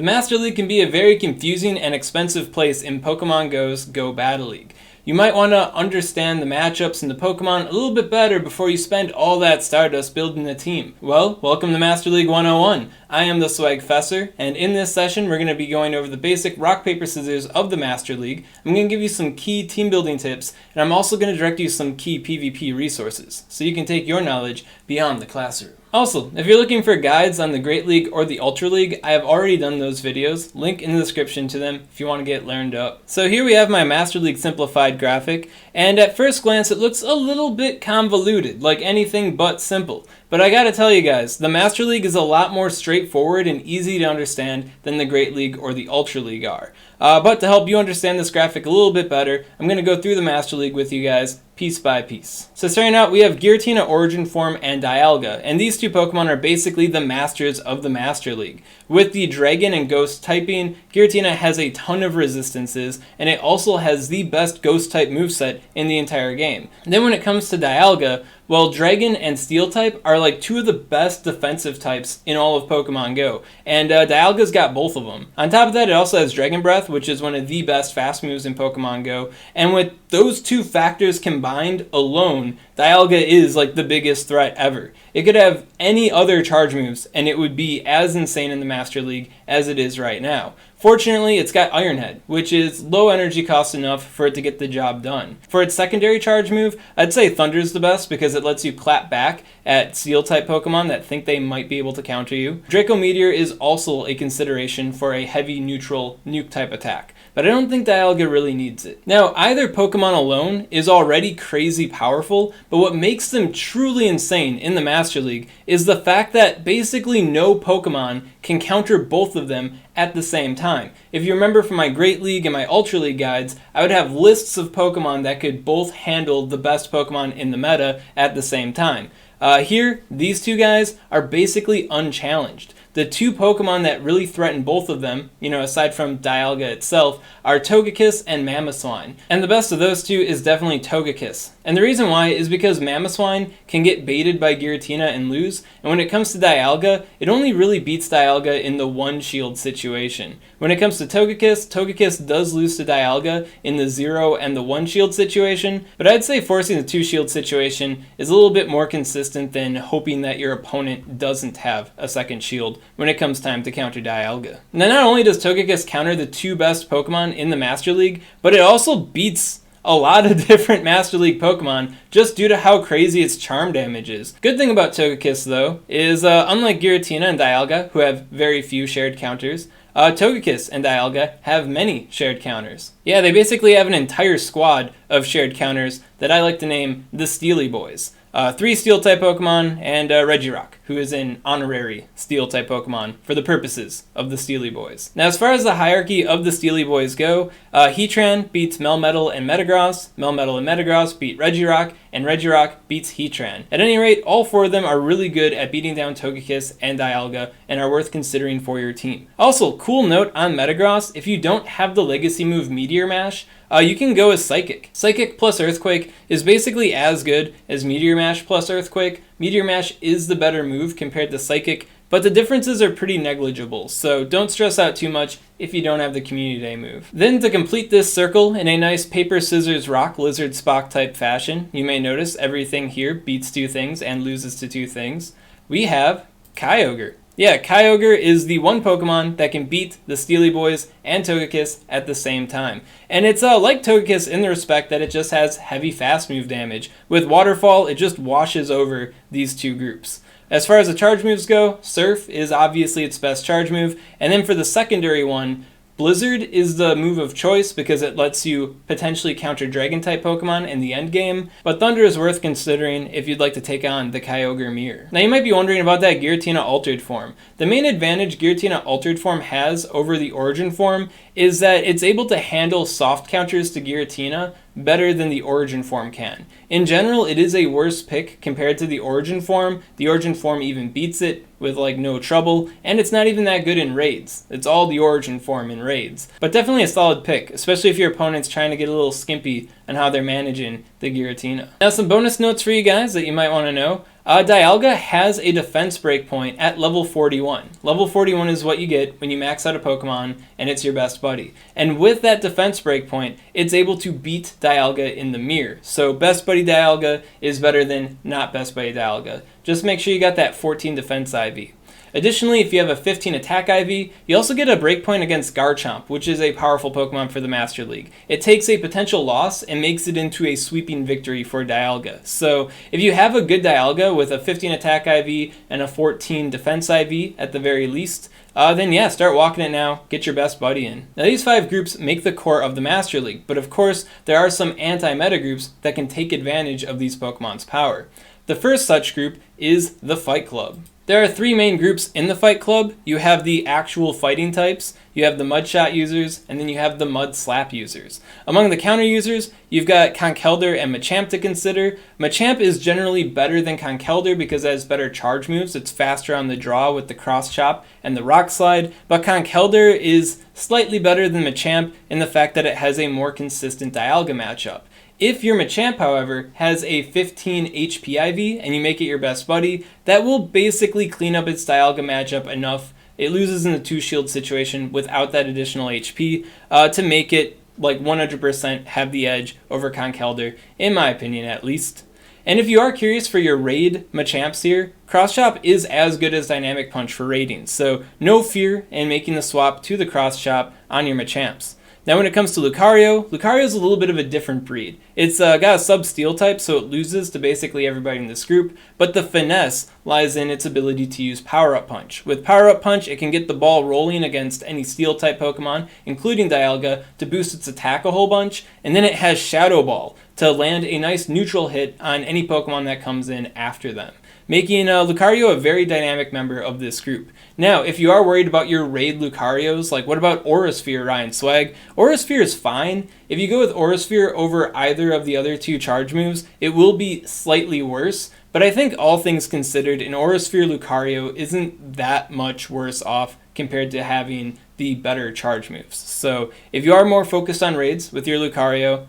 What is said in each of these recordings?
The Master League can be a very confusing and expensive place in Pokemon Go's Go Battle League. You might want to understand the matchups and the Pokemon a little bit better before you spend all that Stardust building a team. Well, welcome to Master League 101. I am the SwagFessor, and in this session we're going to be going over the basic rock, paper, scissors of the Master League. I'm going to give you some key team building tips, and I'm also going to direct you some key PvP resources, so you can take your knowledge beyond the classroom. Also, if you're looking for guides on the Great League or the Ultra League, I have already done those videos. Link in the description to them if you want to get learned up. So here we have my Master League simplified graphic, and at first glance it looks a little bit convoluted, like anything but simple. But I gotta tell you guys, the Master League is a lot more straightforward and easy to understand than the Great League or the Ultra League are. But to help you understand this graphic a little bit better, I'm going to go through the Master League with you guys, piece by piece. So starting out, we have Giratina, Origin Form, and Dialga, and these two Pokemon are basically the masters of the Master League. With the Dragon and Ghost typing, Giratina has a ton of resistances, and it also has the best Ghost-type moveset in the entire game. And then when it comes to Dialga, well, Dragon and Steel-type are like two of the best defensive types in all of Pokemon Go, and Dialga's got both of them. On top of that, it also has Dragon Breath, which is one of the best fast moves in Pokemon Go, and with those two factors combined alone, Dialga is like the biggest threat ever. It could have any other charge moves, and it would be as insane in the Master League as it is right now. Fortunately, it's got Iron Head, which is low energy cost enough for it to get the job done. For its secondary charge move, I'd say Thunder's the best because it lets you clap back at Steel-type Pokemon that think they might be able to counter you. Draco Meteor is also a consideration for a heavy neutral nuke-type attack, but I don't think Dialga really needs it. Now, either Pokemon alone is already crazy powerful, but what makes them truly insane in the Master League is the fact that basically no Pokemon can counter both of them at the same time. If you remember from my Great League and my Ultra League guides, I would have lists of Pokemon that could both handle the best Pokemon in the meta at the same time. Here, these two guys are basically unchallenged. The two Pokemon that really threaten both of them, aside from Dialga itself, are Togekiss and Mamoswine. And the best of those two is definitely Togekiss. And the reason why is because Mamoswine can get baited by Giratina and lose, and when it comes to Dialga, it only really beats Dialga in the one shield situation. When it comes to Togekiss, Togekiss does lose to Dialga in the 0 and the 1 shield situation, but I'd say forcing the 2 shield situation is a little bit more consistent than hoping that your opponent doesn't have a second shield when it comes time to counter Dialga. Now, not only does Togekiss counter the two best Pokemon in the Master League, but it also beats a lot of different Master League Pokemon just due to how crazy its charm damage is. Good thing about Togekiss though is unlike Giratina and Dialga, who have very few shared counters, Togekiss and Dialga have many shared counters. Yeah, they basically have an entire squad of shared counters that I like to name the Steely Boys. 3 Steel-type Pokemon and Regirock, who is an honorary Steel-type Pokemon for the purposes of the Steely Boys. Now, as far as the hierarchy of the Steely Boys go, Heatran beats Melmetal and Metagross, Melmetal and Metagross beat Regirock, and Regirock beats Heatran. At any rate, all 4 of them are really good at beating down Togekiss and Dialga and are worth considering for your team. Also, cool note on Metagross, if you don't have the legacy move Meteor Mash, you can go as Psychic. Psychic plus Earthquake is basically as good as Meteor Mash plus Earthquake. Meteor Mash is the better move compared to Psychic, but the differences are pretty negligible, so don't stress out too much if you don't have the Community Day move. Then to complete this circle in a nice paper, scissors, rock, lizard, Spock type fashion, you may notice everything here beats 2 things and loses to 2 things. We have Kyogre. Yeah, Kyogre is the one Pokemon that can beat the Steely Boys and Togekiss at the same time. And it's like Togekiss in the respect that it just has heavy fast move damage. With Waterfall, it just washes over these 2 groups. As far as the charge moves go, Surf is obviously its best charge move, and then for the secondary one, Blizzard is the move of choice because it lets you potentially counter Dragon-type Pokemon in the end game, but Thunder is worth considering if you'd like to take on the Kyogre mirror. Now you might be wondering about that Giratina Altered Form. The main advantage Giratina Altered Form has over the Origin Form is that it's able to handle soft counters to Giratina better than the Origin Form can. In general, it is a worse pick compared to the Origin Form. The Origin Form even beats it with like no trouble, and it's not even that good in raids. It's all the Origin Form in raids. But definitely a solid pick, especially if your opponent's trying to get a little skimpy on how they're managing the Giratina. Now some bonus notes for you guys that you might want to know. Dialga has a defense breakpoint at level 41. Level 41 is what you get when you max out a Pokemon and it's your best buddy. And with that defense breakpoint, it's able to beat Dialga in the mirror. So best buddy Dialga is better than not best buddy Dialga. Just make sure you got that 14 defense IV. Additionally, if you have a 15 attack IV, you also get a breakpoint against Garchomp, which is a powerful Pokemon for the Master League. It takes a potential loss and makes it into a sweeping victory for Dialga. So if you have a good Dialga with a 15 attack IV and a 14 defense IV at the very least, then yeah, start walking it now, get your best buddy in. Now these 5 groups make the core of the Master League, but of course there are some anti-meta groups that can take advantage of these Pokemon's power. The first such group is the Fight Club. There are 3 main groups in the Fight Club. You have the actual fighting types, you have the Mud Shot users, and then you have the Mud Slap users. Among the counter users, you've got Conkeldurr and Machamp to consider. Machamp is generally better than Conkeldurr because it has better charge moves. It's faster on the draw with the Cross Chop and the Rock Slide, but Conkeldurr is slightly better than Machamp in the fact that it has a more consistent Dialga matchup. If your Machamp, however, has a 15 HP IV and you make it your best buddy, that will basically clean up its Dialga matchup enough. It loses in the 2-shield situation without that additional HP to make it like 100% have the edge over Conkeldurr, in my opinion at least. And if you are curious for your raid Machamps here, Cross Chop is as good as Dynamic Punch for raiding, so no fear in making the swap to the Cross Chop on your Machamps. Now when it comes to Lucario, Lucario is a little bit of a different breed. It's got a sub-steel type, so it loses to basically everybody in this group, but the finesse lies in its ability to use Power-Up Punch. With Power-Up Punch, it can get the ball rolling against any steel-type Pokemon, including Dialga, to boost its attack a whole bunch, and then it has Shadow Ball to land a nice neutral hit on any Pokemon that comes in after them, making Lucario a very dynamic member of this group. Now, if you are worried about your raid Lucarios, like what about Aurasphere, Ryan Swag? Aurasphere is fine. If you go with Aurasphere over either of the other 2 charge moves, it will be slightly worse, but I think all things considered, an Aurasphere Lucario isn't that much worse off compared to having the better charge moves. So if you are more focused on raids with your Lucario,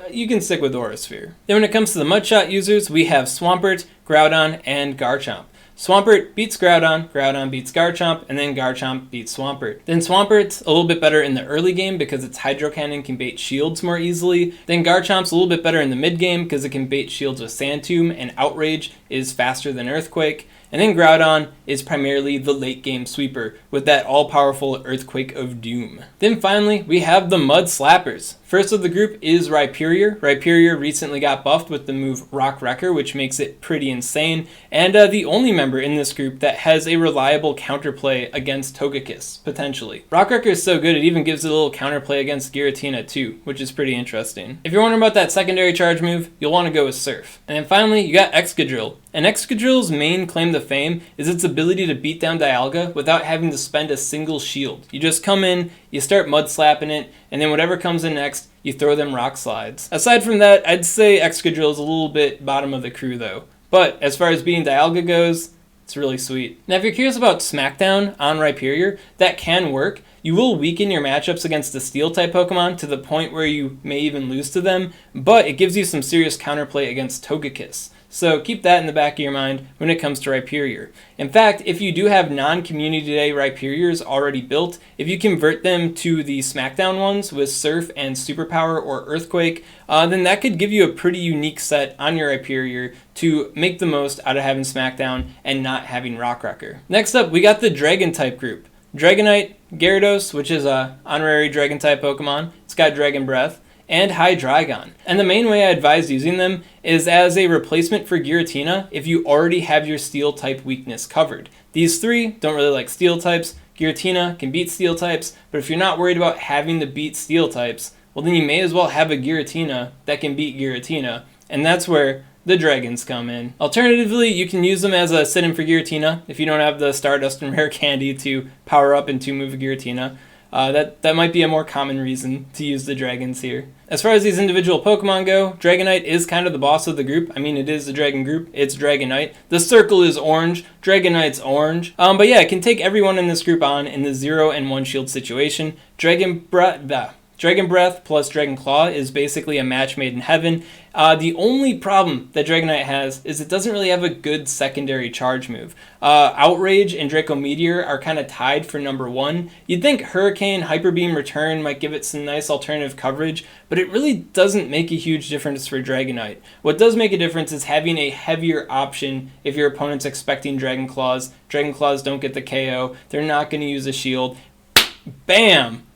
you can stick with Aurasphere. Then when it comes to the Mudshot users, we have Swampert, Groudon, and Garchomp. Swampert beats Groudon, Groudon beats Garchomp, and then Garchomp beats Swampert. Then Swampert's a little bit better in the early game because its Hydro Cannon can bait shields more easily. Then Garchomp's a little bit better in the mid game because it can bait shields with Sand Tomb, and Outrage is faster than Earthquake. And then Groudon is primarily the late game sweeper with that all-powerful Earthquake of Doom. Then finally, we have the Mud Slappers. First of the group is Rhyperior. Rhyperior recently got buffed with the move Rock Wrecker, which makes it pretty insane, and the only member in this group that has a reliable counterplay against Togekiss, potentially. Rock Wrecker is so good it even gives it a little counterplay against Giratina too, which is pretty interesting. If you're wondering about that secondary charge move, you'll want to go with Surf. And then finally, you got Excadrill. And Excadrill's main claim to fame is its ability to beat down Dialga without having to spend a single shield. You just come in, you start mud slapping it, and then whatever comes in next, you throw them rock slides. Aside from that, I'd say Excadrill is a little bit bottom of the crew though. But as far as beating Dialga goes, it's really sweet. Now if you're curious about Smackdown on Rhyperior, that can work. You will weaken your matchups against the Steel-type Pokemon to the point where you may even lose to them, but it gives you some serious counterplay against Togekiss. So keep that in the back of your mind when it comes to Rhyperior. In fact, if you do have non-Community Day Rhyperiors already built, if you convert them to the Smackdown ones with Surf and Superpower or Earthquake, then that could give you a pretty unique set on your Rhyperior to make the most out of having Smackdown and not having Rock Wrecker. Next up, we got the Dragon-type group. Dragonite, Gyarados, which is a honorary Dragon-type Pokemon. It's got Dragon Breath. And Hydreigon. And the main way I advise using them is as a replacement for Giratina if you already have your Steel type weakness covered. These 3 don't really like Steel types. Giratina can beat Steel types, but if you're not worried about having to beat Steel types, well then you may as well have a Giratina that can beat Giratina, and that's where the dragons come in. Alternatively, you can use them as a sit-in for Giratina if you don't have the Stardust and Rare Candy to power up and 2-move Giratina. That might be a more common reason to use the dragons here. As far as these individual Pokemon go, Dragonite is kind of the boss of the group. I mean, it is the dragon group. It's Dragonite. The circle is orange. Dragonite's orange. But yeah, it can take everyone in this group on in the 0 and 1 shield situation. Dragon Breath Dragon Breath plus Dragon Claw is basically a match made in heaven. The only problem that Dragonite has is it doesn't really have a good secondary charge move. Outrage and Draco Meteor are kind of tied for number 1. You'd think Hurricane, Hyper Beam, Return might give it some nice alternative coverage, but it really doesn't make a huge difference for Dragonite. What does make a difference is having a heavier option if your opponent's expecting Dragon Claws. Dragon Claws don't get the KO. They're not going to use a shield. Bam!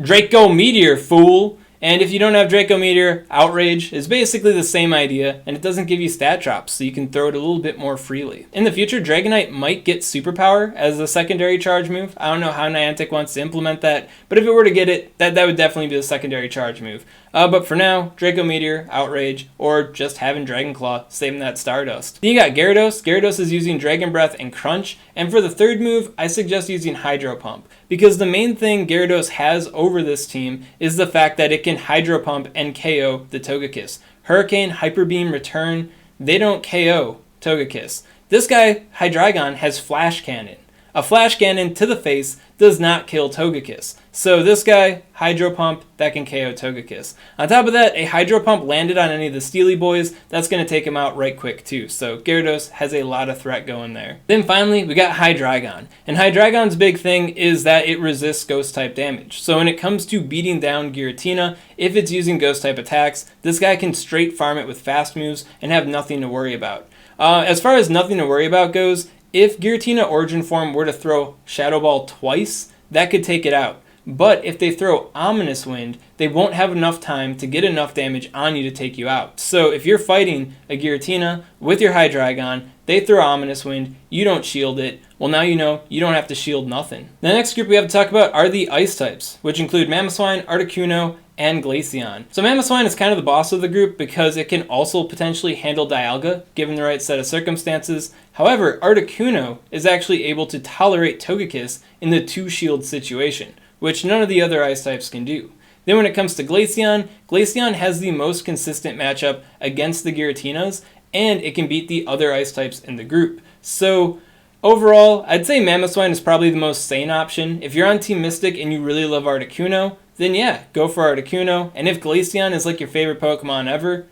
Draco Meteor, fool! And if you don't have Draco Meteor, Outrage is basically the same idea, and it doesn't give you stat drops, so you can throw it a little bit more freely. In the future, Dragonite might get Superpower as a secondary charge move. I don't know how Niantic wants to implement that, but if it were to get it, that would definitely be a secondary charge move. But for now, Draco Meteor, Outrage, or just having Dragon Claw, saving that Stardust. Then you got Gyarados. Gyarados is using Dragon Breath and Crunch, and for the third move, I suggest using Hydro Pump, because the main thing Gyarados has over this team is the fact that it can Hydro Pump and KO the Togekiss. Hurricane, Hyper Beam, Return, they don't KO Togekiss. This guy, Hydreigon, has Flash Cannon. A Flash Cannon to the face does not kill Togekiss. So this guy, Hydro Pump, that can KO Togekiss. On top of that, a Hydro Pump landed on any of the Steely boys, that's going to take him out right quick too. So Gyarados has a lot of threat going there. Then finally, we got Hydreigon. And Hydreigon's big thing is that it resists Ghost type damage. So when it comes to beating down Giratina, if it's using Ghost type attacks, this guy can straight farm it with fast moves and have nothing to worry about. As far as nothing to worry about goes, if Giratina Origin Form were to throw Shadow Ball twice, that could take it out. But if they throw Ominous Wind, they won't have enough time to get enough damage on you to take you out. So if you're fighting a Giratina with your Hydreigon, they throw Ominous Wind, you don't shield it, well now you know you don't have to shield nothing. The next group we have to talk about are the Ice types, which include Mamoswine, Articuno, and Glaceon. So Mamoswine is kind of the boss of the group because it can also potentially handle Dialga, given the right set of circumstances. However, Articuno is actually able to tolerate Togekiss in the 2-shield situation, which none of the other Ice types can do. Then when it comes to Glaceon, Glaceon has the most consistent matchup against the Giratinas, and it can beat the other Ice types in the group. So overall, I'd say Mamoswine is probably the most sane option. If you're on Team Mystic and you really love Articuno, then yeah, go for Articuno. And if Glaceon is like your favorite Pokemon ever,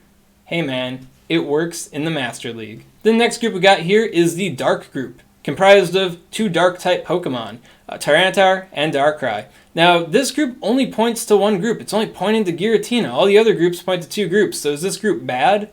hey man, it works in the Master League. The next group we got here is the Dark group, comprised of 2 Dark-type Pokemon, Tyranitar and Darkrai. Now, this group only points to one group. It's only pointing to Giratina. All the other groups point to 2 groups. So is this group bad?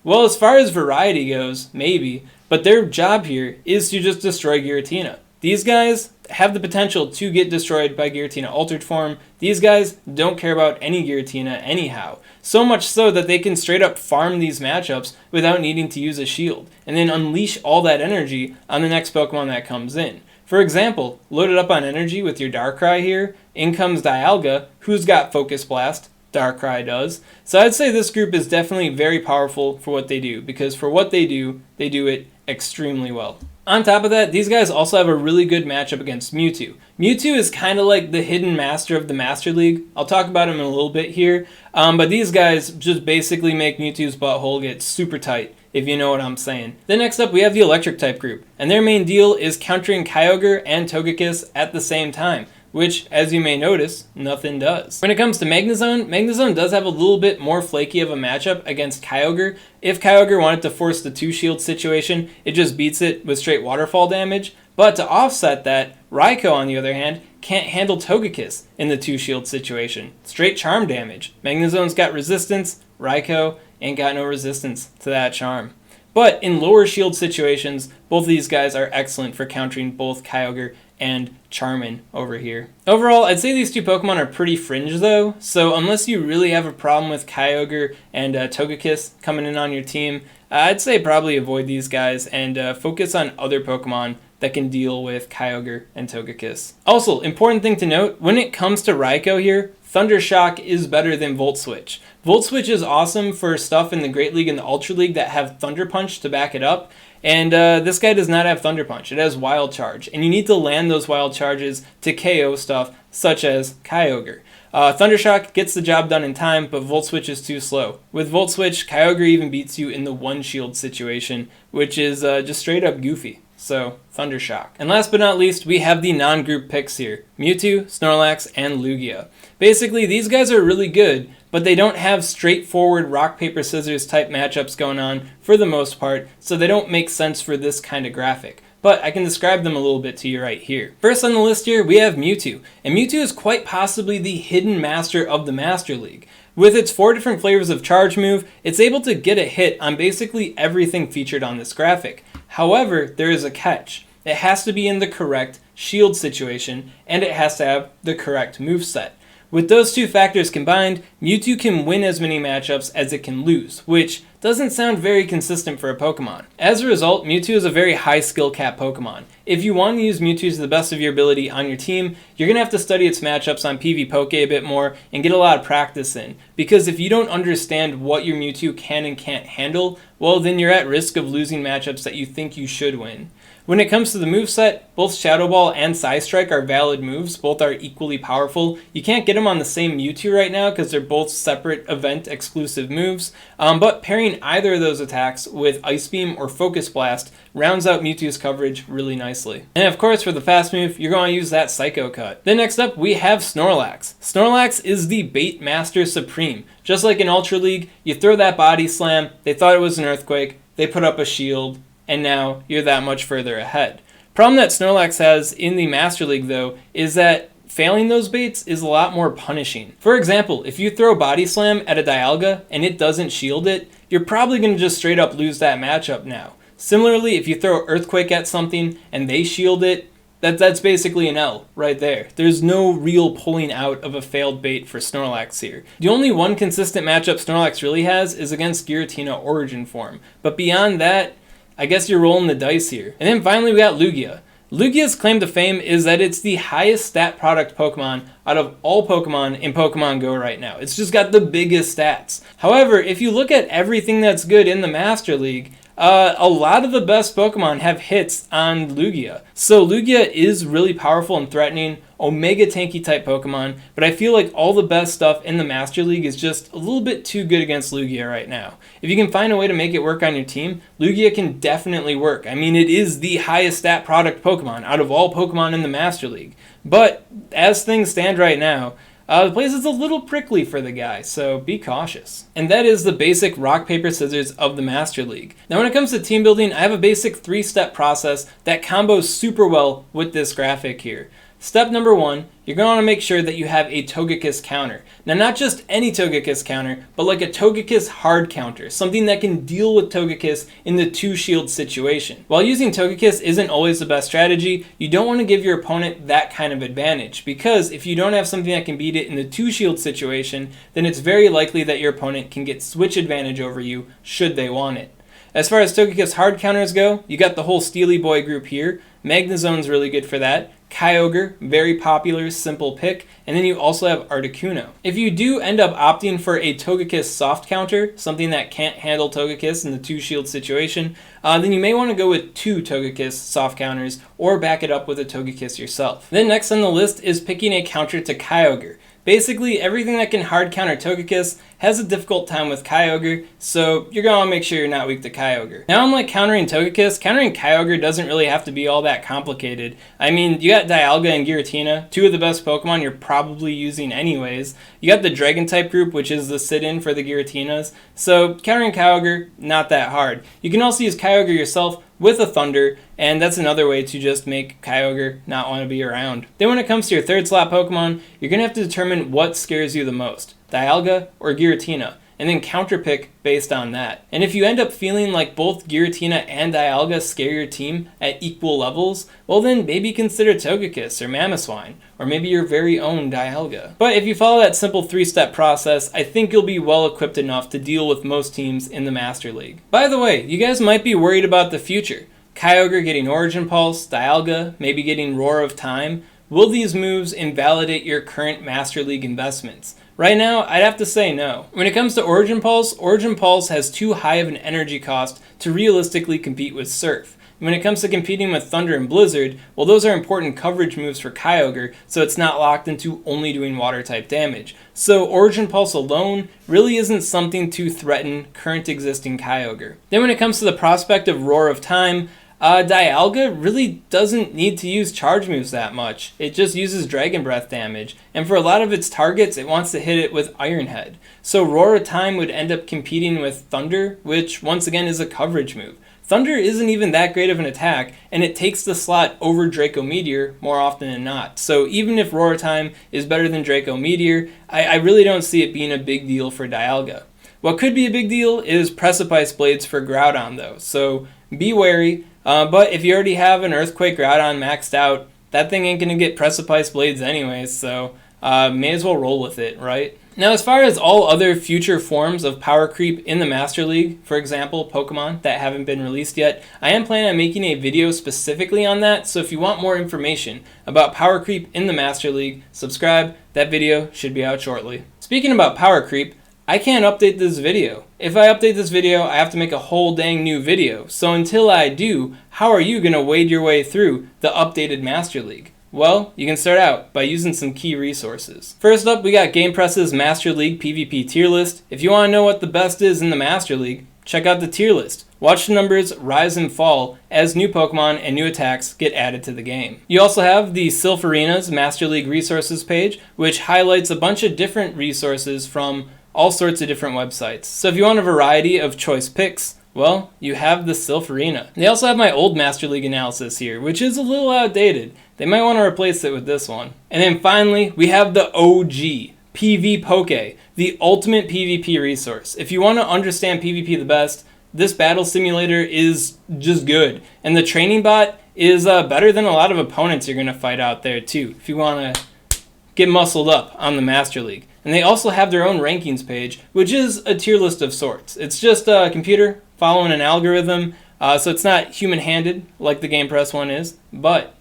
Well, as far as variety goes, maybe. But their job here is to just destroy Giratina. These guys have the potential to get destroyed by Giratina Altered Form. These guys don't care about any Giratina anyhow. So much so that they can straight up farm these matchups without needing to use a shield, and then unleash all that energy on the next Pokemon that comes in. For example, load it up on energy with your Darkrai here, in comes Dialga, who's got Focus Blast, Darkrai does. So I'd say this group is definitely very powerful for what they do, because for what they do it extremely well. On top of that, these guys also have a really good matchup against Mewtwo. Mewtwo is kind of like the hidden master of the Master League. I'll talk about him in a little bit here, but these guys just basically make Mewtwo's butthole get super tight, if you know what I'm saying. Then next up, we have the Electric type group, and their main deal is countering Kyogre and Togekiss at the same time, which, as you may notice, nothing does. When it comes to Magnezone, Magnezone does have a little bit more flaky of a matchup against Kyogre. If Kyogre wanted to force the 2-shield situation, it just beats it with straight waterfall damage. But to offset that, Raikou, on the other hand, can't handle Togekiss in the 2-shield situation. Straight charm damage. Magnezone's got resistance, Raikou ain't got no resistance to that charm. But in lower shield situations, both of these guys are excellent for countering both Kyogre and Charmin over here. Overall, I'd say these 2 Pokemon are pretty fringe though, so unless you really have a problem with Kyogre and Togekiss coming in on your team, I'd say probably avoid these guys and focus on other Pokemon that can deal with Kyogre and Togekiss. Also, important thing to note, when it comes to Raikou here, Thunder Shock is better than Volt Switch. Volt Switch is awesome for stuff in the Great League and the Ultra League that have Thunder Punch to back it up, and this guy does not have Thunder Punch. It has Wild Charge, and you need to land those Wild Charges to KO stuff such as Kyogre. Thunder Shock gets the job done in time, but Volt Switch is too slow. With Volt Switch, Kyogre even beats you in the 1-shield situation, which is just straight up goofy. so Thunder Shock. And last but not least, we have the non-group picks here, Mewtwo, Snorlax, and Lugia. Basically, these guys are really good, but they don't have straightforward rock, paper, scissors type matchups going on for the most part, so they don't make sense for this kind of graphic. But I can describe them a little bit to you right here. First on the list here, we have Mewtwo. And Mewtwo is quite possibly the hidden master of the Master League. With its 4 different flavors of charge move, it's able to get a hit on basically everything featured on this graphic. However, there is a catch. It has to be in the correct shield situation, and it has to have the correct moveset. With those two factors combined, Mewtwo can win as many matchups as it can lose, which doesn't sound very consistent for a Pokemon. As a result, Mewtwo is a very high skill cap Pokemon. If you want to use Mewtwo to the best of your ability on your team, you're going to have to study its matchups on PvPoke a bit more and get a lot of practice in. Because if you don't understand what your Mewtwo can and can't handle, well then you're at risk of losing matchups that you think you should win. When it comes to the moveset, both Shadow Ball and Psystrike are valid moves. Both are equally powerful. You can't get them on the same Mewtwo right now because they're both separate event exclusive moves. But pairing either of those attacks with Ice Beam or Focus Blast rounds out Mewtwo's coverage really nicely. And of course, for the fast move, you're going to use that Psycho Cut. Then next up, we have Snorlax. Snorlax is the bait master supreme. Just like in Ultra League, you throw that body slam, they thought it was an earthquake, they put up a shield, and now you're that much further ahead. Problem that Snorlax has in the Master League though is that failing those baits is a lot more punishing. For example, if you throw Body Slam at a Dialga and it doesn't shield it, you're probably going to just straight up lose that matchup now. Similarly, if you throw Earthquake at something and they shield it, that's basically an L right there. There's no real pulling out of a failed bait for Snorlax here. The only one consistent matchup Snorlax really has is against Giratina Origin Form, but beyond that, I guess you're rolling the dice here. And then finally we got Lugia. Lugia's claim to fame is that it's the highest stat product Pokemon out of all Pokemon in Pokemon Go right now. It's just got the biggest stats. However, if you look at everything that's good in the Master League, a lot of the best Pokemon have hits on Lugia. So Lugia is really powerful and threatening, Omega tanky type Pokemon, but I feel like all the best stuff in the Master League is just a little bit too good against Lugia right now. If you can find a way to make it work on your team, Lugia can definitely work. I mean, it is the highest stat product Pokemon out of all Pokemon in the Master League. But as things stand right now, the place is a little prickly for the guy, so be cautious. And that is the basic rock, paper, scissors of the Master League. Now when it comes to team building, I have a basic 3-step process that combos super well with this graphic here. Step number 1, you're going to want to make sure that you have a Togekiss counter. Now not just any Togekiss counter, but like a Togekiss hard counter, something that can deal with Togekiss in the 2-shield situation. While using Togekiss isn't always the best strategy, you don't want to give your opponent that kind of advantage, because if you don't have something that can beat it in the 2-shield situation, then it's very likely that your opponent can get switch advantage over you should they want it. As far as Togekiss hard counters go, you got the whole Steely Boy group here. Magnezone's really good for that. Kyogre, very popular, simple pick, and then you also have Articuno. If you do end up opting for a Togekiss soft counter, something that can't handle Togekiss in the 2-shield situation, then you may want to go with 2 Togekiss soft counters or back it up with a Togekiss yourself. Then next on the list is picking a counter to Kyogre. Basically, everything that can hard counter Togekiss has a difficult time with Kyogre, so you're going to make sure you're not weak to Kyogre. Now, unlike countering Togekiss, countering Kyogre doesn't really have to be all that complicated. I mean, you got Dialga and Giratina, 2 of the best Pokemon you're probably using anyways. You got the Dragon-type group, which is the sit-in for the Giratinas, so countering Kyogre, not that hard. You can also use Kyogre yourself with a Thunder, and that's another way to just make Kyogre not want to be around. Then when it comes to your 3rd slot Pokemon, you're going to have to determine what scares you the most, Dialga or Giratina, and then counterpick based on that. And if you end up feeling like both Giratina and Dialga scare your team at equal levels, well then maybe consider Togekiss or Mamoswine, or maybe your very own Dialga. But if you follow that simple 3-step process, I think you'll be well equipped enough to deal with most teams in the Master League. By the way, you guys might be worried about the future. Kyogre getting Origin Pulse, Dialga maybe getting Roar of Time. Will these moves invalidate your current Master League investments? Right now, I'd have to say no. When it comes to Origin Pulse has too high of an energy cost to realistically compete with Surf. When it comes to competing with Thunder and Blizzard, well, those are important coverage moves for Kyogre, so it's not locked into only doing water-type damage. So Origin Pulse alone really isn't something to threaten current existing Kyogre. Then when it comes to the prospect of Roar of Time, Dialga really doesn't need to use charge moves that much. It just uses Dragon Breath damage, and for a lot of its targets, it wants to hit it with Iron Head. So Roar Time would end up competing with Thunder, which once again is a coverage move. Thunder isn't even that great of an attack, and it takes the slot over Draco Meteor more often than not. So even if Roar Time is better than Draco Meteor, I really don't see it being a big deal for Dialga. What could be a big deal is Precipice Blades for Groudon though, so be wary. But if you already have an Earthquake Groudon maxed out, that thing ain't going to get Precipice Blades anyways, so may as well roll with it, right? Now, as far as all other future forms of power creep in the Master League, for example, Pokemon that haven't been released yet, I am planning on making a video specifically on that, so if you want more information about power creep in the Master League, subscribe. That video should be out shortly. Speaking about power creep, I can't update this video. If I update this video, I have to make a whole dang new video. So until I do, how are you going to wade your way through the updated Master League? Well, you can start out by using some key resources. First up, we got GamePress's Master League PvP tier list. If you want to know what the best is in the Master League, check out the tier list. Watch the numbers rise and fall as new Pokemon and new attacks get added to the game. You also have the Silpharina's Master League resources page, which highlights a bunch of different resources from all sorts of different websites. So if you want a variety of choice picks, well, you have the Silpharina. They also have my old Master League analysis here, which is a little outdated. They might want to replace it with this one. And then finally, we have the OG, PvPoke, the ultimate PvP resource. If you want to understand PvP the best, this battle simulator is just good. And the training bot is better than a lot of opponents you're going to fight out there too, if you want to get muscled up on the Master League. And they also have their own rankings page, which is a tier list of sorts. It's just a computer following an algorithm, so it's not human-handed like the GamePress one is, but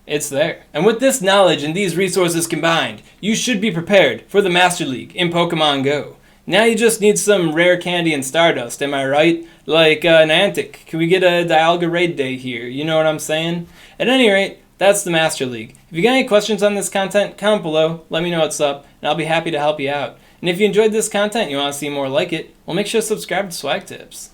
it's there. And with this knowledge and these resources combined, you should be prepared for the Master League in Pokemon Go. Now you just need some rare candy and Stardust, am I right? Like Niantic, can we get a Dialga raid day here? You know what I'm saying? At any rate, that's the Master League. If you got any questions on this content, comment below, let me know what's up, and I'll be happy to help you out. And if you enjoyed this content and you want to see more like it, well, make sure to subscribe to SwagTips.